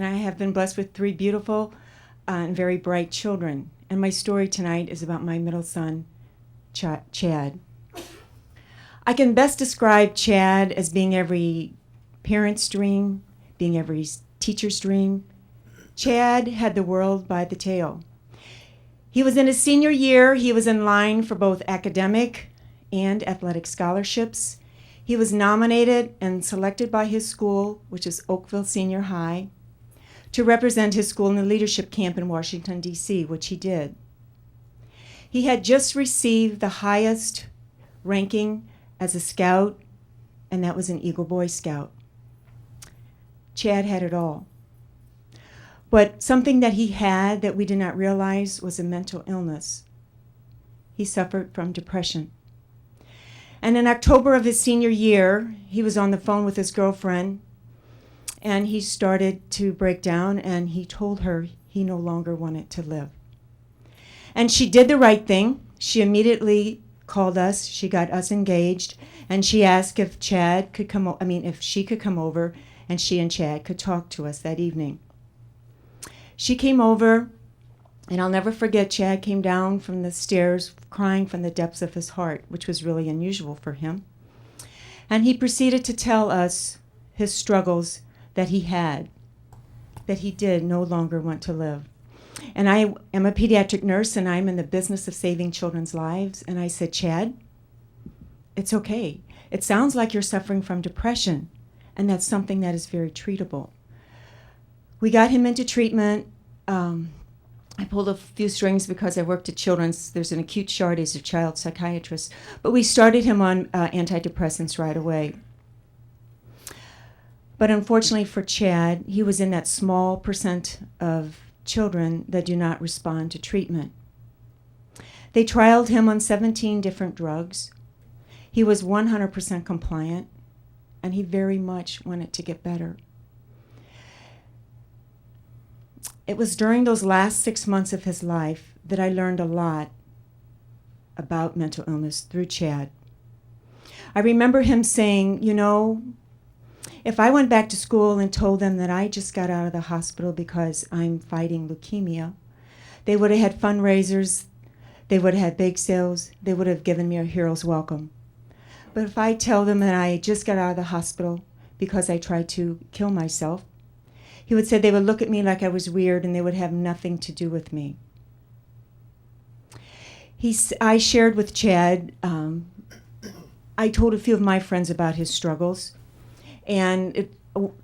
and I have been blessed with three beautiful and very bright children. And my story tonight is about my middle son, Chad. I can best describe Chad as being every parent's dream, being every teacher's dream. Chad had the world by the tail. He was in his senior year. He was in line for both academic and athletic scholarships. He was nominated and selected by his school, which is Oakville Senior High, to represent his school in the leadership camp in Washington, D.C., which he did. He had just received the highest ranking as a scout, and that was an Eagle Boy Scout. Chad had it all. But something that he had that we did not realize was a mental illness. He suffered from depression. And in October of his senior year, he was on the phone with his girlfriend, and he started to break down, and he told her he no longer wanted to live. And she did the right thing. She immediately called us. She got us engaged, and she asked if Chad could come. If she could come over, and she and Chad could talk to us that evening. She came over, and I'll never forget, Chad came down from the stairs crying from the depths of his heart, which was really unusual for him. And he proceeded to tell us his struggles that he had, that he did no longer want to live. And I am a pediatric nurse, and I'm in the business of saving children's lives. And I said, Chad, it's okay. It sounds like you're suffering from depression, and that's something that is very treatable. We got him into treatment. I pulled a few strings because I worked at Children's. There's an acute shortage of child psychiatrists. But we started him on antidepressants right away. But unfortunately for Chad, he was in that small percent of children that do not respond to treatment. They trialed him on 17 different drugs. He was 100% compliant, and he very much wanted to get better. It was during those last 6 months of his life that I learned a lot about mental illness through Chad. I remember him saying, you know, if I went back to school and told them that I just got out of the hospital because I'm fighting leukemia, they would have had fundraisers, they would have had bake sales, they would have given me a hero's welcome. But if I tell them that I just got out of the hospital because I tried to kill myself, he would say they would look at me like I was weird and they would have nothing to do with me. I shared with Chad, I told a few of my friends about his struggles, and it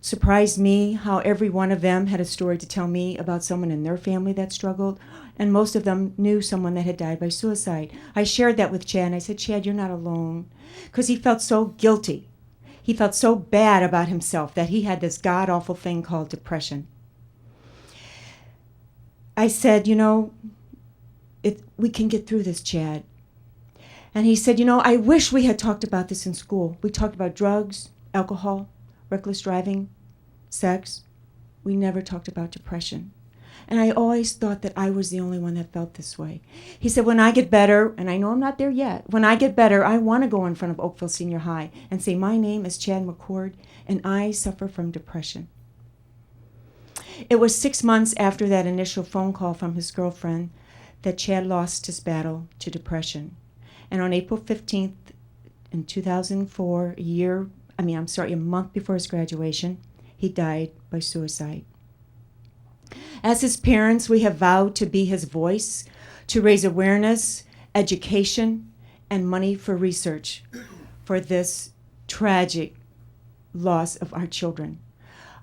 surprised me how every one of them had a story to tell me about someone in their family that struggled, and most of them knew someone that had died by suicide. I shared that with Chad, and I said, Chad, you're not alone, because he felt so guilty. He felt so bad about himself that he had this god-awful thing called depression. I said, you know, we can get through this, Chad. And he said, you know, I wish we had talked about this in school. We talked about drugs, alcohol, reckless driving, sex. We never talked about depression. And I always thought that I was the only one that felt this way. He said, when I get better, and I know I'm not there yet, when I get better, I want to go in front of Oakville Senior High and say, my name is Chad McCord, and I suffer from depression. It was 6 months after that initial phone call from his girlfriend that Chad lost his battle to depression. And on April 15th in 2004, a month before his graduation, he died by suicide. As his parents, we have vowed to be his voice, to raise awareness, education, and money for research for this tragic loss of our children.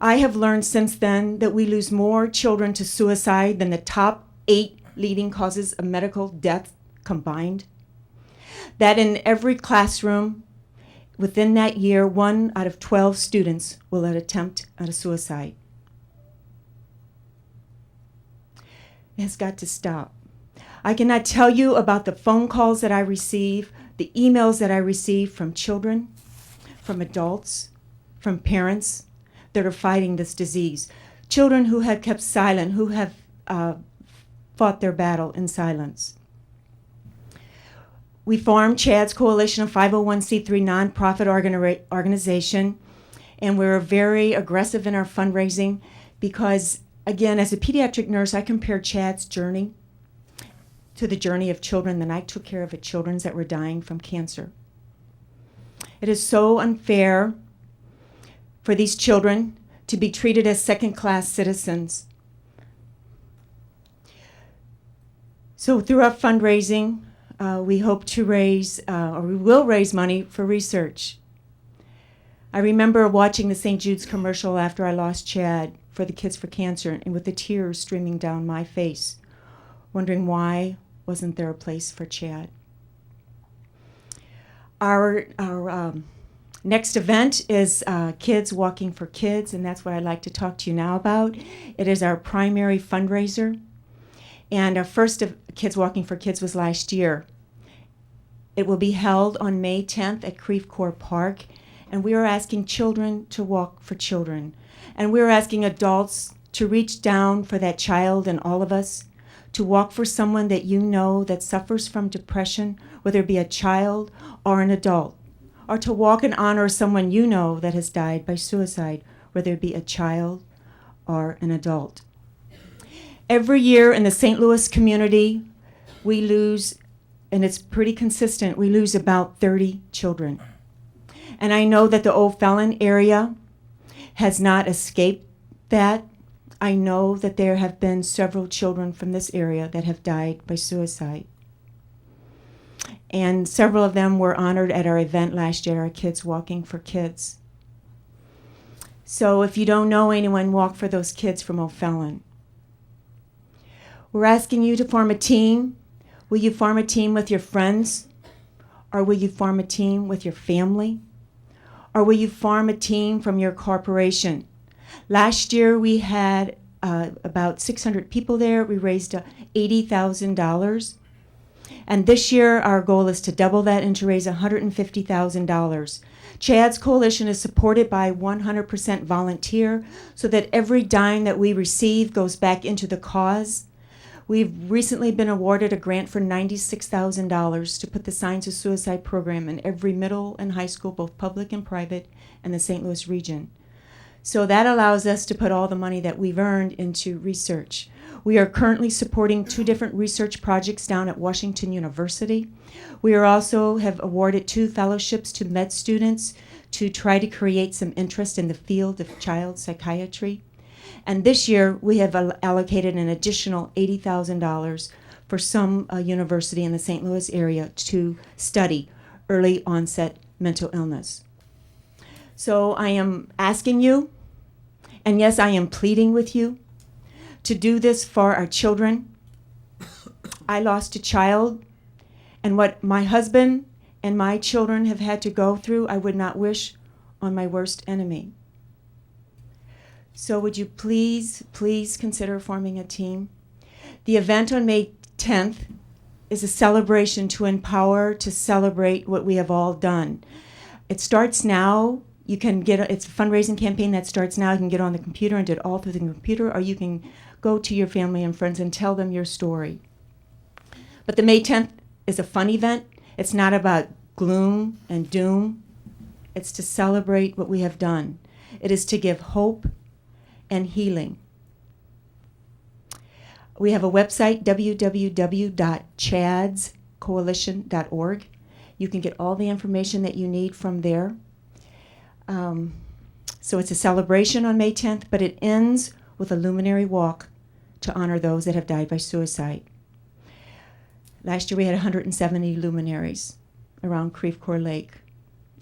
I have learned since then that we lose more children to suicide than the top 8 leading causes of medical death combined. That in every classroom, within that year, 1 out of 12 students will attempt at a suicide. It has got to stop. I cannot tell you about the phone calls that I receive, the emails that I receive from children, from adults, from parents that are fighting this disease. Children who have kept silent, who have fought their battle in silence. We formed CHADS Coalition, a 501c3 nonprofit organization, and we're very aggressive in our fundraising because, again, as a pediatric nurse, I compare CHADS journey to the journey of children that I took care of at children that were dying from cancer. It is so unfair for these children to be treated as second-class citizens. So through our fundraising, we hope to raise, or we will raise money for research. I remember watching the St. Jude's commercial after I lost Chad for the Kids for Cancer, and with the tears streaming down my face, wondering why wasn't there a place for Chad. Our next event is Kids Walking for Kids, and that's what I'd like to talk to you now about. It is our primary fundraiser, and our first of Kids Walking for Kids was last year. It will be held on May 10th at Creve Coeur Park, and we are asking children to walk for children. And we're asking adults to reach down for that child in all of us, to walk for someone that you know that suffers from depression, whether it be a child or an adult, or to walk and honor someone you know that has died by suicide, whether it be a child or an adult. Every year in the St. Louis community, we lose, and it's pretty consistent, we lose about 30 children. And I know that the O'Fallon area has not escaped that. I know that there have been several children from this area that have died by suicide. And several of them were honored at our event last year, our Kids Walking for Kids. So if you don't know anyone, walk for those kids from O'Fallon. We're asking you to form a team. Will you form a team with your friends? Or will you form a team with your family? Or will you form a team from your corporation? Last year we had about 600 people there. We raised $80,000. And this year our goal is to double that and to raise $150,000. CHADS Coalition is supported by 100% volunteer so that every dime that we receive goes back into the cause. We've recently been awarded a grant for $96,000 to put the Signs of Suicide program in every middle and high school, both public and private, in the St. Louis region. So that allows us to put all the money that we've earned into research. We are currently supporting 2 different research projects down at Washington University. We are also have awarded 2 fellowships to med students to try to create some interest in the field of child psychiatry. And this year, we have allocated an additional $80,000 for some university in the St. Louis area to study early onset mental illness. So I am asking you, and yes, I am pleading with you, to do this for our children. I lost a child, and what my husband and my children have had to go through, I would not wish on my worst enemy. So would you please consider forming a team? The event on May 10th is a celebration to empower, to celebrate what we have all done. It starts now. You can it's a fundraising campaign that starts now. You can get on the computer and do it all through the computer, or you can go to your family and friends and tell them your story. But the May 10th is a fun event. It's not about gloom and doom. It's to celebrate what we have done. It is to give hope and healing. We have a website, www.chadscoalition.org. You can get all the information that you need from there. So it's a celebration on May 10th, but it ends with a luminary walk to honor those that have died by suicide. Last year we had 170 luminaries around Creve Coeur Lake.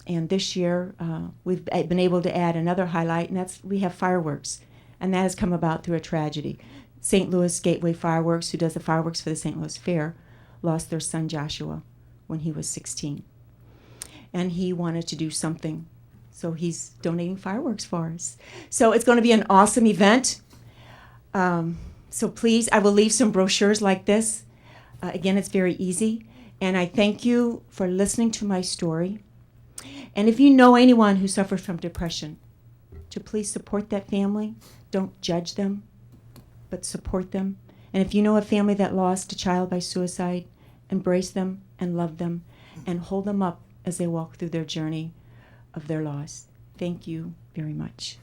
And this year we've been able to add another highlight, and that's we have fireworks. And that has come about through a tragedy. St. Louis Gateway Fireworks, who does the fireworks for the St. Louis Fair, lost their son Joshua when he was 16. And he wanted to do something, so he's donating fireworks for us. So it's going to be an awesome event. So please, I will leave some brochures like this. Again, it's very easy. And I thank you for listening to my story. And if you know anyone who suffers from depression, to please support that family. Don't judge them, but support them. And if you know a family that lost a child by suicide, embrace them and love them and hold them up as they walk through their journey of their loss. Thank you very much.